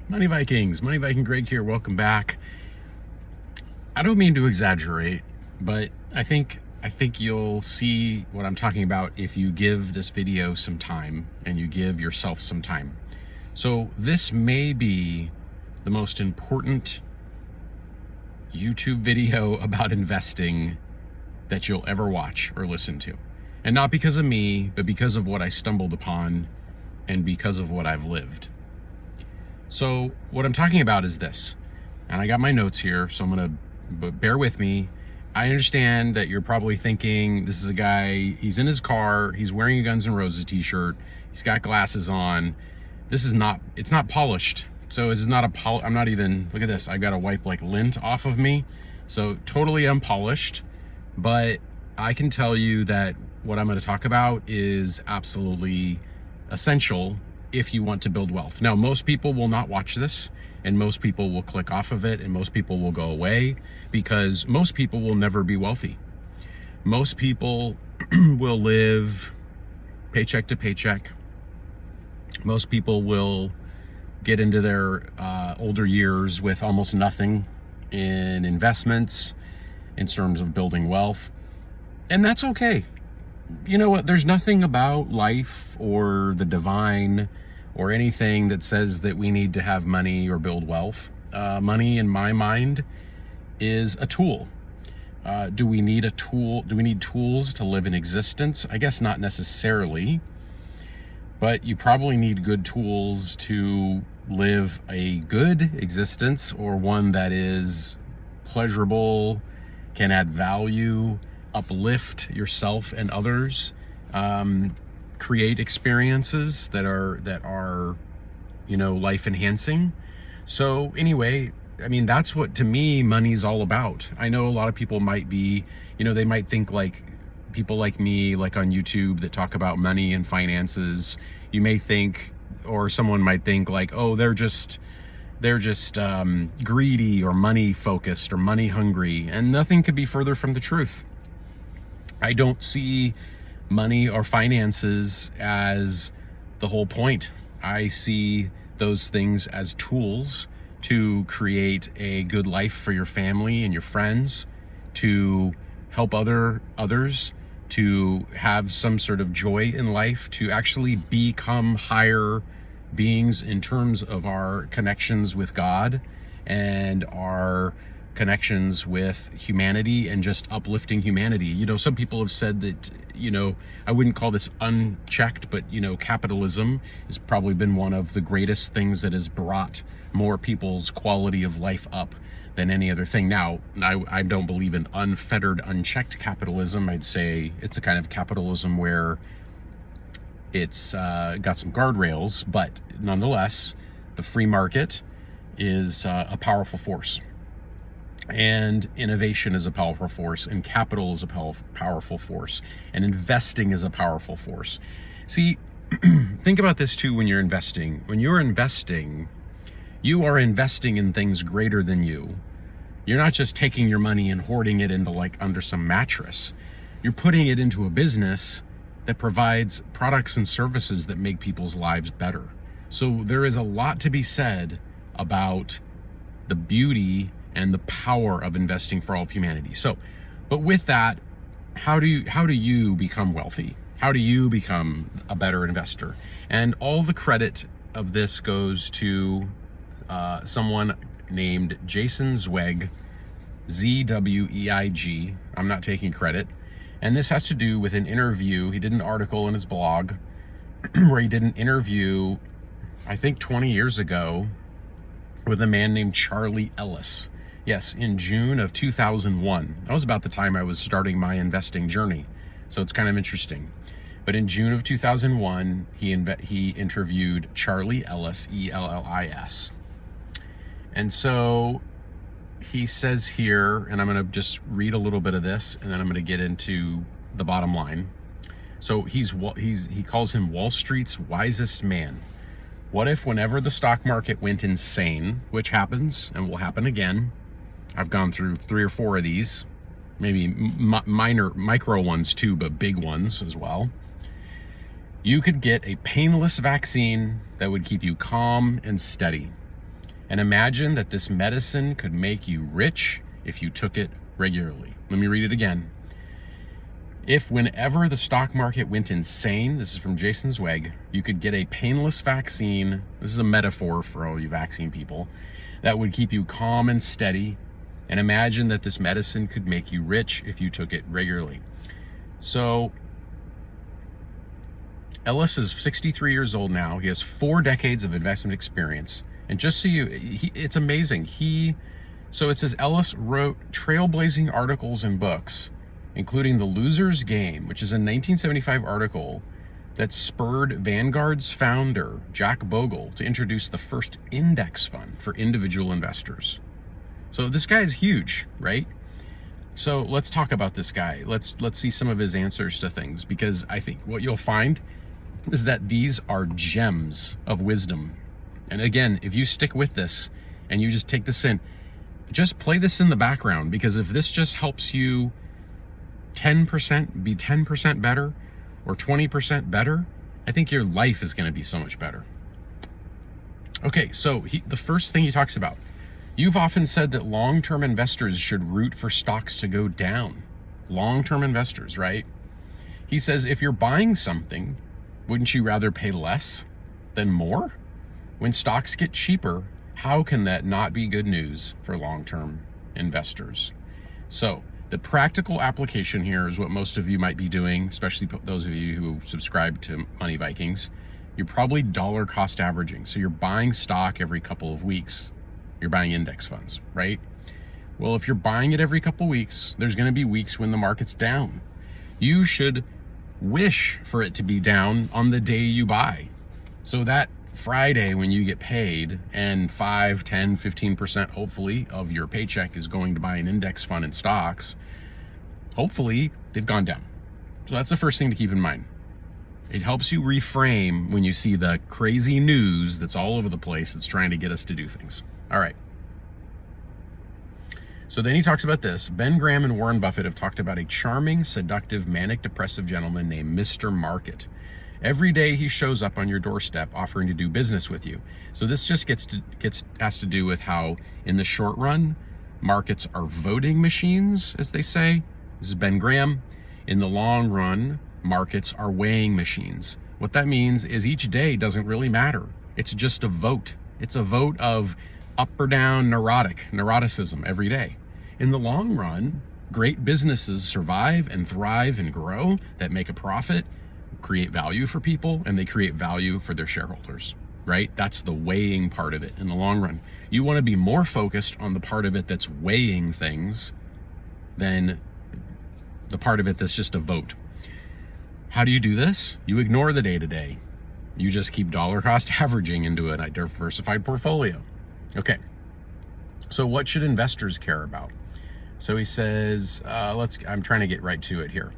Money Vikings, Money Viking Greg here. Welcome back. I don't mean to exaggerate, but I think you'll see what I'm talking about if you give this video some time and you give yourself some time. So this may be the most important YouTube video about investing that you'll ever watch or listen to. And not because of me, but because of what I stumbled upon and because of what I've lived. So what I'm talking about is this, and I got my notes here, so I'm gonna, but bear with me. I understand that you're probably thinking, this is a guy, he's in his car, he's wearing a Guns N' Roses t-shirt, he's got glasses on. This is not, it's not polished. So this is not I'm not even, look at this, I gotta wipe like lint off of me. So totally unpolished, but I can tell you that what I'm gonna talk about is absolutely essential if you want to build wealth. Now, most people will not watch this, and most people will click off of it, and most people will go away, because most people will never be wealthy. Most people will live paycheck to paycheck. Most people will get into their older years with almost nothing in investments, in terms of building wealth, and that's okay. You know what? There's nothing about life or the divine or anything that says that we need to have money or build wealth. Money, in my mind, is a tool. Do we need a tool? Do we need tools to live in existence? I guess not necessarily, but you probably need good tools to live a good existence, or one that is pleasurable, can add value, uplift yourself and others, create experiences that are, you know, life enhancing. So anyway, I mean, that's what, to me, money's all about. I know a lot of people might be, you know, they might think like people like me, like on YouTube, that talk about money and finances. You may think, or someone might think like, oh, they're just greedy or money focused or money hungry, and nothing could be further from the truth. I don't see money or finances as the whole point. I see those things as tools to create a good life for your family and your friends, to help others, to have some sort of joy in life, to actually become higher beings in terms of our connections with God and our connections with humanity, and just uplifting humanity. You know, some people have said that, you know, I wouldn't call this unchecked, but, you know, capitalism has probably been one of the greatest things that has brought more people's quality of life up than any other thing. Now, I don't believe in unfettered, unchecked capitalism. I'd say it's a kind of capitalism where it's got some guardrails, but nonetheless, the free market is a powerful force. And innovation is a powerful force, and capital is a powerful force, and investing is a powerful force. See, think about this too when you're investing. When you're investing, you are investing in things greater than you. You're not just taking your money and hoarding it into like under some mattress. You're putting it into a business that provides products and services that make people's lives better. So there is a lot to be said about the beauty and the power of investing for all of humanity. So, but with that, how do you become wealthy? How do you become a better investor? And all the credit of this goes to someone named Jason Zweig, Z-W-E-I-G. I'm not taking credit. And this has to do with an interview. He did an article in his blog where he did an interview, I think 20 years ago, with a man named Charlie Ellis. Yes, in June of 2001. That was about the time I was starting my investing journey. So it's kind of interesting. But in June of 2001, he interviewed Charlie Ellis, E-L-L-I-S. And so he says here, and I'm going to just read a little bit of this, and then I'm going to get into the bottom line. So he calls him Wall Street's wisest man. What if whenever the stock market went insane, which happens and will happen again, I've gone through 3 or 4 of these, maybe micro ones too, but big ones as well. You could get a painless vaccine that would keep you calm and steady. and imagine that this medicine could make you rich if you took it regularly. Let me read it again. If whenever the stock market went insane, this is from Jason Zweig, you could get a painless vaccine, this is a metaphor for all you vaccine people, that would keep you calm and steady, and imagine that this medicine could make you rich if you took it regularly. So Ellis is 63 years old now. He has 4 decades of investment experience. And just so it's amazing. So it says Ellis wrote trailblazing articles and books, including The Loser's Game, which is a 1975 article that spurred Vanguard's founder, Jack Bogle, to introduce the first index fund for individual investors. So this guy is huge, right? So let's talk about this guy. Let's see some of his answers to things, because I think what you'll find is that these are gems of wisdom. And again, if you stick with this and you just take this in, just play this in the background, because if this just helps you 10%, be 10% better or 20% better, I think your life is going to be so much better. Okay, so the first thing he talks about, you've often said that long-term investors should root for stocks to go down. Long-term investors, right? He says, if you're buying something, wouldn't you rather pay less than more? When stocks get cheaper, how can that not be good news for long-term investors? So the practical application here is what most of you might be doing, especially those of you who subscribe to Money Vikings. You're probably dollar cost averaging. So you're buying stock every couple of weeks. You're buying index funds, right? Well, if you're buying it every couple of weeks, there's going to be weeks when the market's down. You should wish for it to be down on the day you buy. So that Friday when you get paid and 5, 10, 15% hopefully of your paycheck is going to buy an index fund in stocks, hopefully they've gone down. So that's the first thing to keep in mind. It helps you reframe when you see the crazy news that's all over the place that's trying to get us to do things. All right. So then he talks about this. Ben Graham and Warren Buffett have talked about a charming, seductive, manic depressive gentleman named Mr. Market. Every day he shows up on your doorstep offering to do business with you. So this just has to do with how in the short run, markets are voting machines, as they say. This is Ben Graham. In the long run, markets are weighing machines. What that means is each day doesn't really matter. It's just a vote. It's a vote of up or down neuroticism every day. In the long run, great businesses survive and thrive and grow that make a profit, create value for people, and they create value for their shareholders, right? That's the weighing part of it in the long run. You want to be more focused on the part of it that's weighing things than the part of it that's just a vote. How do you do this? You ignore the day-to-day. You just keep dollar cost averaging into a diversified portfolio. Okay, so what should investors care about? So he says, I'm trying to get right to it here.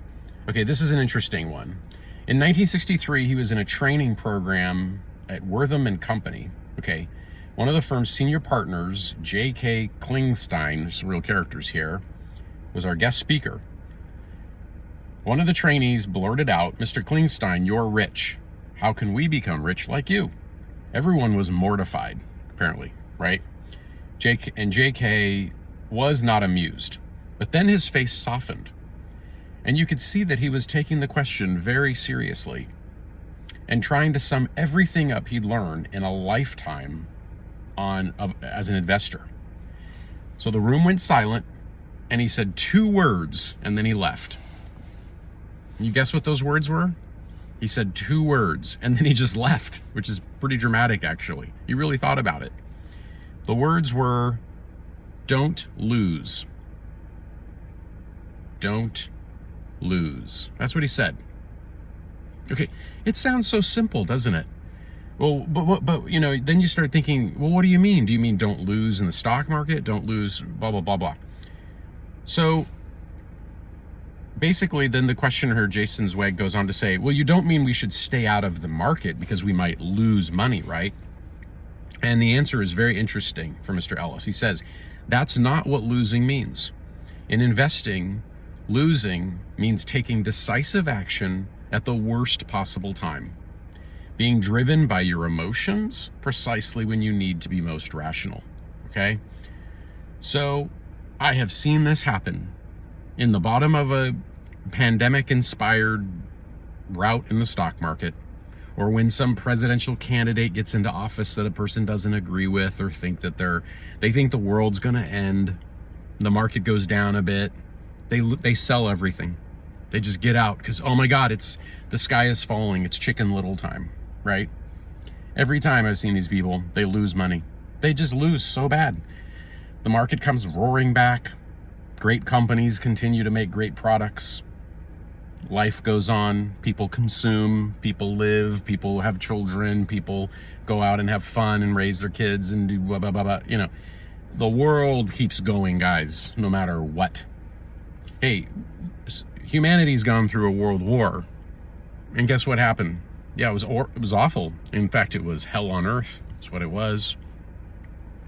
Okay, this is an interesting one. In 1963, he was in a training program at Wortham & Company. Okay, one of the firm's senior partners, J.K. Klingstein, there's some real characters here, was our guest speaker. One of the trainees blurted out, "Mr. Klingstein, you're rich. How can we become rich like you?" Everyone was mortified, apparently, right? J.K. was not amused, but then his face softened. And you could see that he was taking the question very seriously and trying to sum everything up he'd learned in a lifetime as an investor. So the room went silent and he said 2 words and then he left. You guess what those words were? He said 2 words and then he just left, which is pretty dramatic actually. He really thought about it. The words were, "Don't lose. Don't lose." That's what he said. Okay, it sounds so simple, doesn't it? Well, but you know, then you start thinking, well, what do you mean? Do you mean don't lose in the stock market? Don't lose, blah, blah, blah, blah. So basically, then the questioner, Jason Zweig, goes on to say, well, you don't mean we should stay out of the market because we might lose money, right? And the answer is very interesting for Mr. Ellis. He says, that's not what losing means. In investing, losing means taking decisive action at the worst possible time. being driven by your emotions precisely when you need to be most rational. Okay? So I have seen this happen in the bottom of a pandemic-inspired rout in the stock market, or when some presidential candidate gets into office that a person doesn't agree with, or think that they think the world's going to end. The market goes down a bit. They sell everything. They just get out because, oh my God, the sky is falling. It's Chicken Little time, right? Every time I've seen these people, they lose money. They just lose so bad. The market comes roaring back. Great companies continue to make great products. Life goes on. People consume. People live. People have children. People go out and have fun and raise their kids and do blah, blah, blah, blah. You know, the world keeps going, guys, no matter what. Hey, humanity's gone through a world war. And guess what happened? Yeah, it was awful. In fact, it was hell on earth. That's what it was.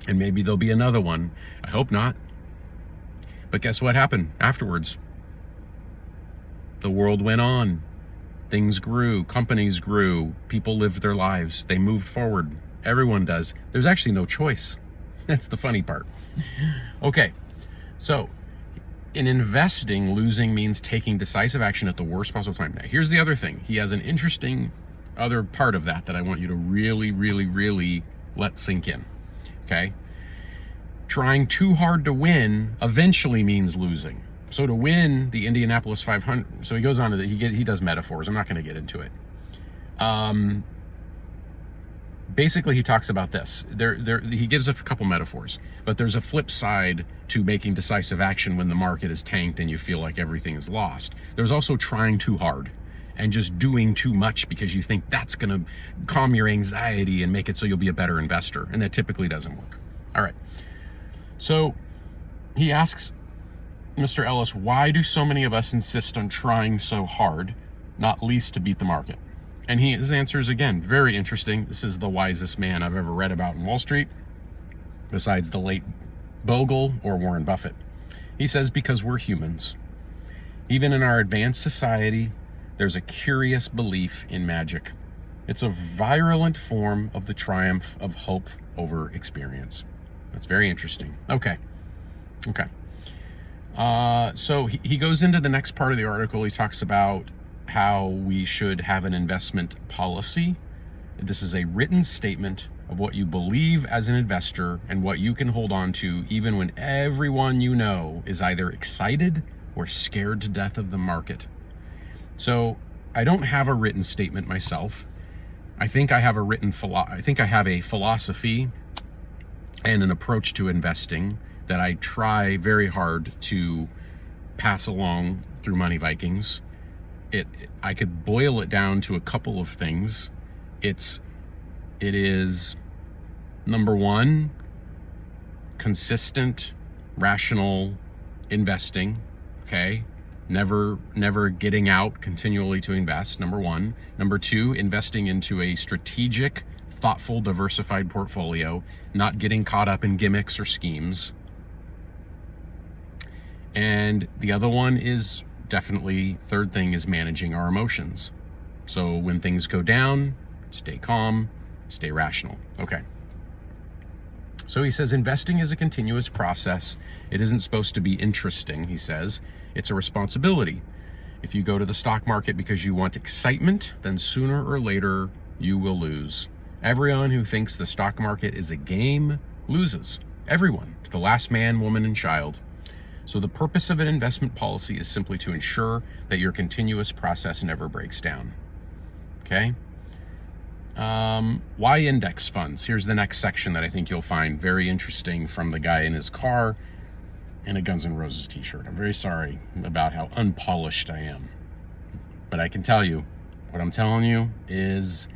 And maybe there'll be another one. I hope not. But guess what happened afterwards? The world went on. Things grew. Companies grew. People lived their lives. They moved forward. Everyone does. There's actually no choice. That's the funny part. Okay, so in investing, losing means taking decisive action at the worst possible time. Now, here's the other thing. He has an interesting other part of that I want you to really, really, really let sink in. Okay? Trying too hard to win eventually means losing. So to win the Indianapolis 500, so he goes on to he does metaphors. I'm not going to get into it. Basically, he talks about this. He gives a couple metaphors, but there's a flip side to making decisive action when the market is tanked and you feel like everything is lost. There's also trying too hard and just doing too much because you think that's going to calm your anxiety and make it so you'll be a better investor. And that typically doesn't work. All right. So he asks Mr. Ellis, why do so many of us insist on trying so hard, not least to beat the market? And his answer is, again, very interesting. This is the wisest man I've ever read about in Wall Street, besides the late Bogle or Warren Buffett. He says, because we're humans. Even in our advanced society, there's a curious belief in magic. It's a virulent form of the triumph of hope over experience. That's very interesting. Okay. So he goes into the next part of the article. He talks about how we should have an investment policy. This is a written statement of what you believe as an investor and what you can hold on to even when everyone you know is either excited or scared to death of the market. So I don't have a written statement myself. I think I have a philosophy and an approach to investing that I try very hard to pass along through Money Vikings. I could boil it down to a couple of things. It is, number one, consistent, rational investing. Okay, never getting out continually to invest. Number one. Number two, investing into a strategic, thoughtful, diversified portfolio, not getting caught up in gimmicks or schemes. And the other one is definitely, third thing is managing our emotions. So when things go down, stay calm, stay rational. Okay. So he says, investing is a continuous process. It isn't supposed to be interesting, he says. It's a responsibility. If you go to the stock market because you want excitement, then sooner or later you will lose. Everyone who thinks the stock market is a game loses. Everyone, to the last man, woman, and child. So the purpose of an investment policy is simply to ensure that your continuous process never breaks down. Okay? Why index funds? Here's the next section that I think you'll find very interesting from the guy in his car in a Guns N' Roses t-shirt. I'm very sorry about how unpolished I am. But I can tell you, what I'm telling you is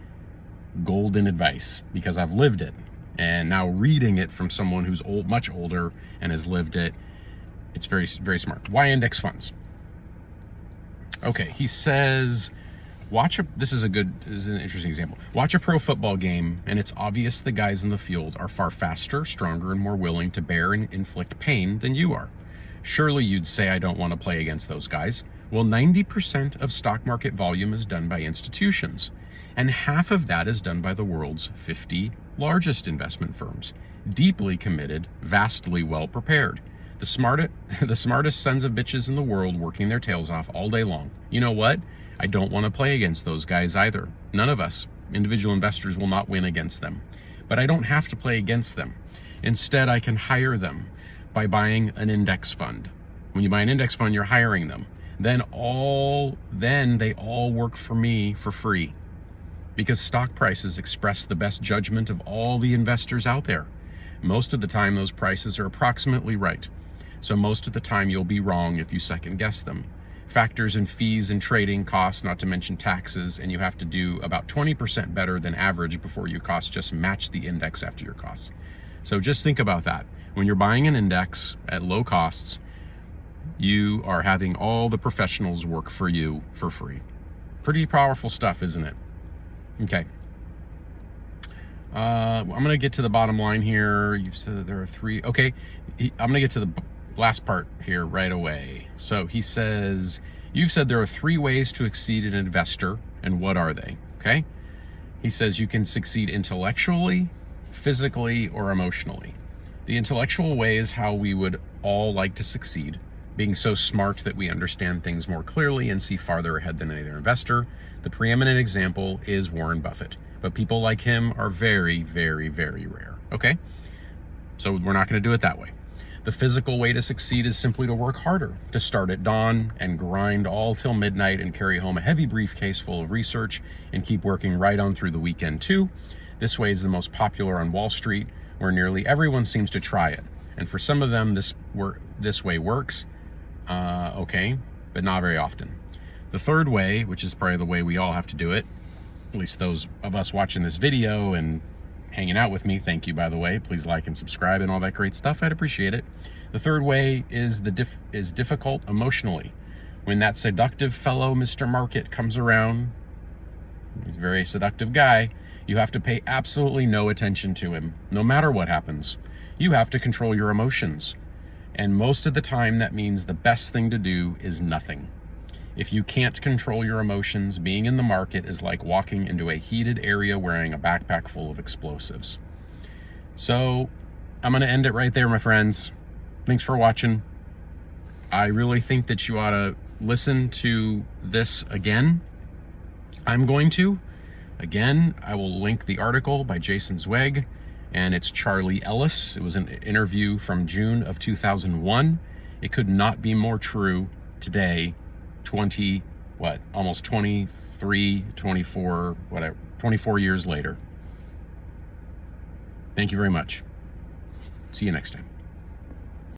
golden advice because I've lived it. And now reading it from someone who's much older and has lived it, it's very, very smart. Why index funds? Okay, he says, this is an interesting example. Watch a pro football game, and it's obvious the guys in the field are far faster, stronger, and more willing to bear and inflict pain than you are. Surely you'd say I don't want to play against those guys. Well, 90% of stock market volume is done by institutions. And half of that is done by the world's 50 largest investment firms, deeply committed, vastly well prepared. The smartest sons of bitches in the world working their tails off all day long. You know what? I don't want to play against those guys either. None of us, individual investors, will not win against them. But I don't have to play against them. Instead, I can hire them by buying an index fund. When you buy an index fund, you're hiring them. Then they all work for me for free, because stock prices express the best judgment of all the investors out there. Most of the time, those prices are approximately right. So most of the time, you'll be wrong if you second guess them. Factors in fees and trading costs, not to mention taxes, and you have to do about 20% better than average before your costs just match the index after your costs. So just think about that. When you're buying an index at low costs, you are having all the professionals work for you for free. Pretty powerful stuff, isn't it? Okay. I'm going to get to the bottom line here. You said that there are three. Okay. I'm going to get to the last part here right away. So he says, you've said there are three ways to exceed an investor, and what are they? Okay. He says you can succeed intellectually, physically, or emotionally. The intellectual way is how we would all like to succeed, being so smart that we understand things more clearly and see farther ahead than any other investor. The preeminent example is Warren Buffett, but people like him are very, very, very rare. Okay. So we're not going to do it that way. The physical way to succeed is simply to work harder, to start at dawn and grind all till midnight and carry home a heavy briefcase full of research and keep working right on through the weekend too. This way is the most popular on Wall Street, where nearly everyone seems to try it. And for some of them, this way works, okay, but not very often. The third way, which is probably the way we all have to do it, at least those of us watching this video and hanging out with me, thank you, by the way. Please like and subscribe and all that great stuff. I'd appreciate it. The third way is difficult emotionally. When that seductive fellow, Mr. Market, comes around, he's a very seductive guy, you have to pay absolutely no attention to him, no matter what happens. You have to control your emotions. And most of the time, that means the best thing to do is nothing. If you can't control your emotions, being in the market is like walking into a heated area wearing a backpack full of explosives. So I'm going to end it right there, my friends. Thanks for watching. I really think that you ought to listen to this again. I'm going to. Again, I will link the article by Jason Zweig, and it's Charlie Ellis. It was an interview from June of 2001. It could not be more true today, almost 23, 24, whatever, 24 years later. Thank you very much. See you next time.